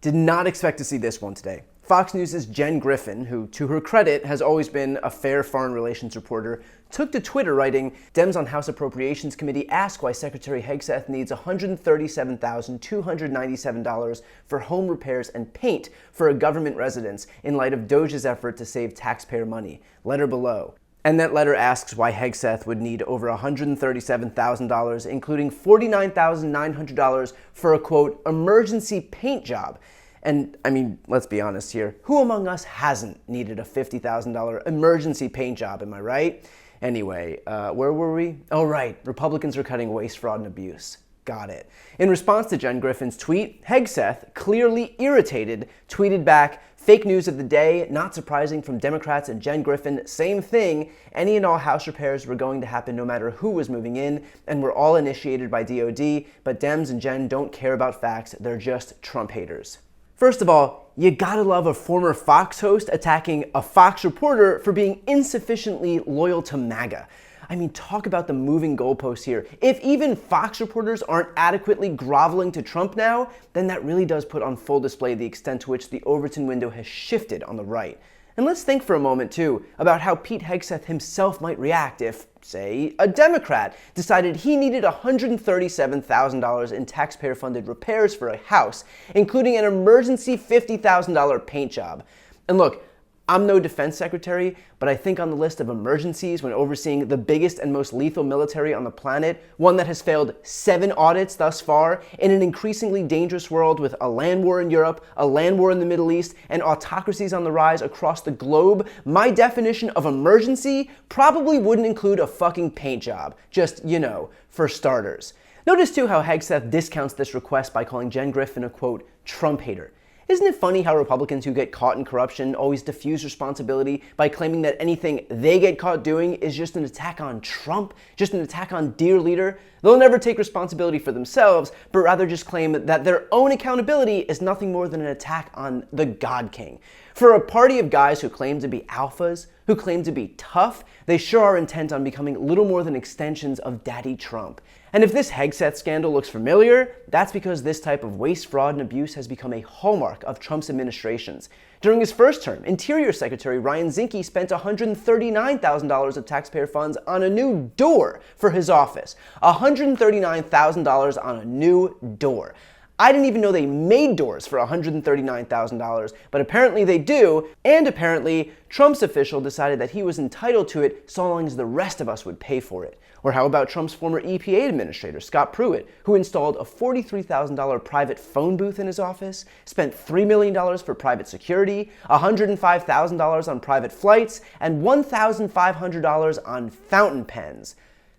Did not expect to see this one today. Fox News' Jen Griffin, who, to her credit, has always been a fair foreign relations reporter, took to Twitter writing, Dems on House Appropriations Committee ask why Secretary Hegseth needs $137,297 for home repairs and paint for a government residence in light of Doge's effort to save taxpayer money. Letter below. And that letter asks why Hegseth would need over $137,000, including $49,900 for a, quote, emergency paint job. And, I mean, let's be honest here. Who among us hasn't needed a $50,000 emergency paint job, am I right? Anyway, where were we? Oh, right. Republicans are cutting waste, fraud, and abuse. Got it. In response to Jen Griffin's tweet, Hegseth, clearly irritated, tweeted back, fake news of the day, not surprising from Democrats and Jen Griffin, same thing. Any and all house repairs were going to happen no matter who was moving in, and were all initiated by DOD, but Dems and Jen don't care about facts, they're just Trump haters. First of all, you gotta love a former Fox host attacking a Fox reporter for being insufficiently loyal to MAGA. I mean, talk about the moving goalposts here. If even Fox reporters aren't adequately groveling to Trump now, then that really does put on full display the extent to which the Overton window has shifted on the right. And let's think for a moment, too, about how Pete Hegseth himself might react if, say, a Democrat decided he needed $137,000 in taxpayer-funded repairs for a house, including an emergency $50,000 paint job. And look, I'm no defense secretary, but I think on the list of emergencies when overseeing the biggest and most lethal military on the planet, one that has failed 7 audits thus far, in an increasingly dangerous world with a land war in Europe, a land war in the Middle East, and autocracies on the rise across the globe, my definition of emergency probably wouldn't include a fucking paint job. Just, you know, for starters. Notice too how Hegseth discounts this request by calling Jen Griffin a, quote, Trump hater. Isn't it funny how Republicans who get caught in corruption always diffuse responsibility by claiming that anything they get caught doing is just an attack on Trump, just an attack on dear leader? They'll never take responsibility for themselves, but rather just claim that their own accountability is nothing more than an attack on the God King. For a party of guys who claim to be alphas, who claim to be tough, they sure are intent on becoming little more than extensions of Daddy Trump. And if this Hegseth scandal looks familiar, that's because this type of waste, fraud, and abuse has become a hallmark of Trump's administrations. During his first term, Interior Secretary Ryan Zinke spent $139,000 of taxpayer funds on a new door for his office. $139,000 on a new door. I didn't even know they made doors for $139,000, but apparently they do, and apparently Trump's official decided that he was entitled to it so long as the rest of us would pay for it. Or how about Trump's former EPA administrator, Scott Pruitt, who installed a $43,000 private phone booth in his office, spent $3 million for private security, $105,000 on private flights, and $1,500 on fountain pens.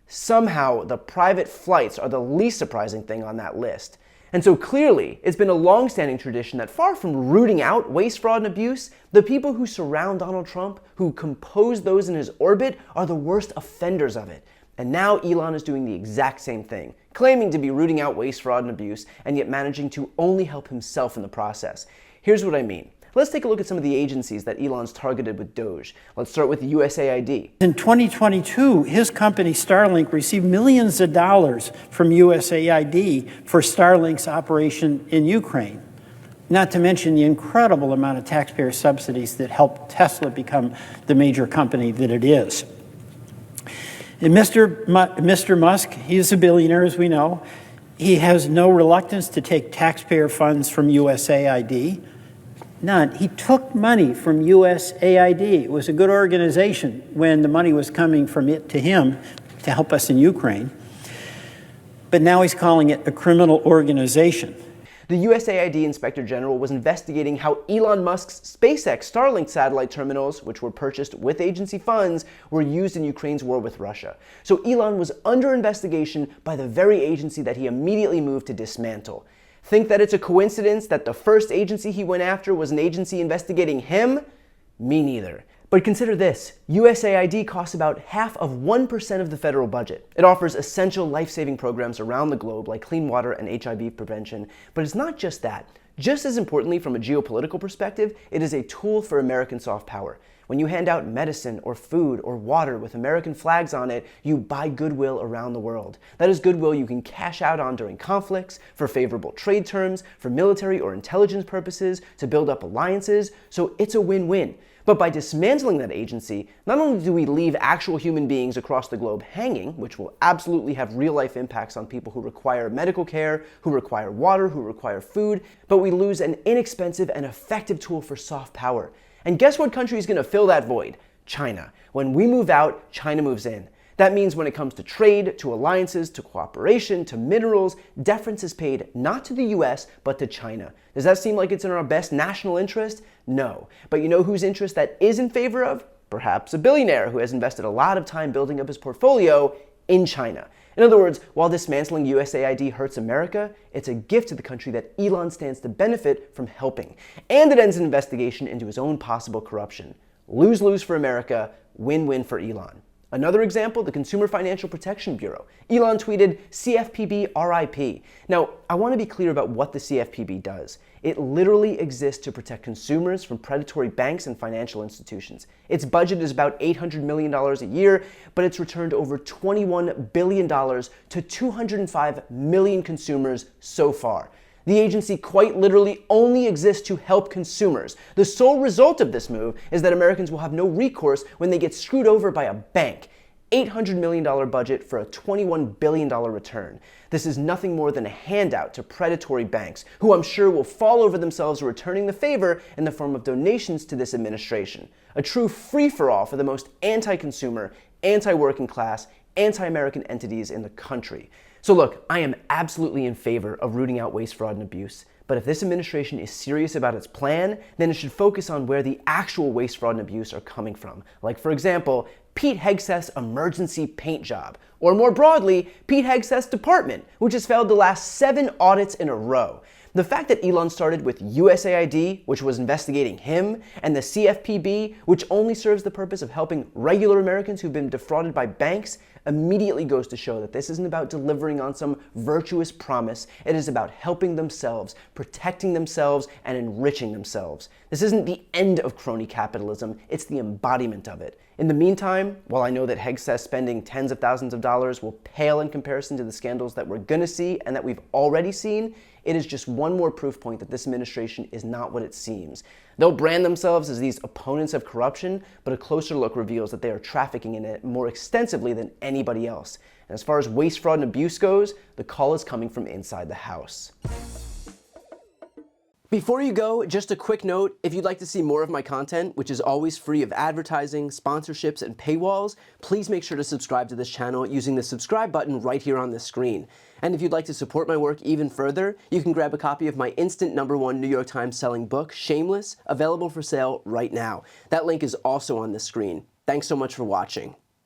Somehow, the private flights are the least surprising thing on that list. And so clearly, it's been a long-standing tradition that far from rooting out waste, fraud, and abuse, the people who surround Donald Trump, who compose those in his orbit, are the worst offenders of it. And now Elon is doing the exact same thing, claiming to be rooting out waste, fraud, and abuse, and yet managing to only help himself in the process. Here's what I mean. Let's take a look at some of the agencies that Elon's targeted with Doge. Let's start with USAID. In 2022, his company Starlink received millions of dollars from USAID for Starlink's operation in Ukraine. Not to mention the incredible amount of taxpayer subsidies that helped Tesla become the major company that it is. And Mr. Musk, he's a billionaire, as we know. He has no reluctance to take taxpayer funds from USAID. None. He took money from USAID. It was a good organization when the money was coming from it to him to help us in Ukraine. But now he's calling it a criminal organization. The USAID Inspector General was investigating how Elon Musk's SpaceX Starlink satellite terminals, which were purchased with agency funds, were used in Ukraine's war with Russia. So Elon was under investigation by the very agency that he immediately moved to dismantle. Think that it's a coincidence that the first agency he went after was an agency investigating him? Me neither. But consider this, USAID costs about half of 1% of the federal budget. It offers essential life-saving programs around the globe like clean water and HIV prevention, but it's not just that. Just as importantly, from a geopolitical perspective, it is a tool for American soft power. When you hand out medicine or food or water with American flags on it, you buy goodwill around the world. That is goodwill you can cash out on during conflicts, for favorable trade terms, for military or intelligence purposes, to build up alliances, so it's a win-win. But by dismantling that agency, not only do we leave actual human beings across the globe hanging, which will absolutely have real-life impacts on people who require medical care, who require water, who require food, but we lose an inexpensive and effective tool for soft power. And guess what country is going to fill that void? China. When we move out, China moves in. That means when it comes to trade, to alliances, to cooperation, to minerals, deference is paid not to the US, but to China. Does that seem like it's in our best national interest? No. But you know whose interest that is in favor of? Perhaps a billionaire who has invested a lot of time building up his portfolio in China. In other words, while dismantling USAID hurts America, it's a gift to the country that Elon stands to benefit from helping. And it ends an investigation into his own possible corruption. Lose-lose for America, win-win for Elon. Another example, the Consumer Financial Protection Bureau. Elon tweeted, CFPB RIP. Now, I want to be clear about what the CFPB does. It literally exists to protect consumers from predatory banks and financial institutions. Its budget is about $800 million a year, but it's returned over $21 billion to 205 million consumers so far. The agency quite literally only exists to help consumers. The sole result of this move is that Americans will have no recourse when they get screwed over by a bank. $800 million budget for a $21 billion return. This is nothing more than a handout to predatory banks, who I'm sure will fall over themselves returning the favor in the form of donations to this administration. A true free-for-all for the most anti-consumer, anti-working class, anti-American entities in the country. So look, I am absolutely in favor of rooting out waste, fraud, and abuse. But if this administration is serious about its plan, then it should focus on where the actual waste, fraud, and abuse are coming from. Like, for example, Pete Hegseth's emergency paint job. Or more broadly, Pete Hegseth's department, which has failed the last 7 audits in a row. The fact that Elon started with USAID, which was investigating him, and the CFPB, which only serves the purpose of helping regular Americans who've been defrauded by banks, immediately goes to show that this isn't about delivering on some virtuous promise. It is about helping themselves, protecting themselves, and enriching themselves. This isn't the end of crony capitalism, it's the embodiment of it. In the meantime, while I know that Hegseth spending tens of thousands of dollars will pale in comparison to the scandals that we're gonna see and that we've already seen, it is just one more proof point that this administration is not what it seems. They'll brand themselves as these opponents of corruption, but a closer look reveals that they are trafficking in it more extensively than anybody else. And as far as waste, fraud, and abuse goes, the call is coming from inside the house. Before you go, just a quick note, if you'd like to see more of my content, which is always free of advertising, sponsorships, and paywalls, please make sure to subscribe to this channel using the subscribe button right here on the screen. And if you'd like to support my work even further, you can grab a copy of my instant #1 New York Times selling book, Shameless, available for sale right now. That link is also on the screen. Thanks so much for watching.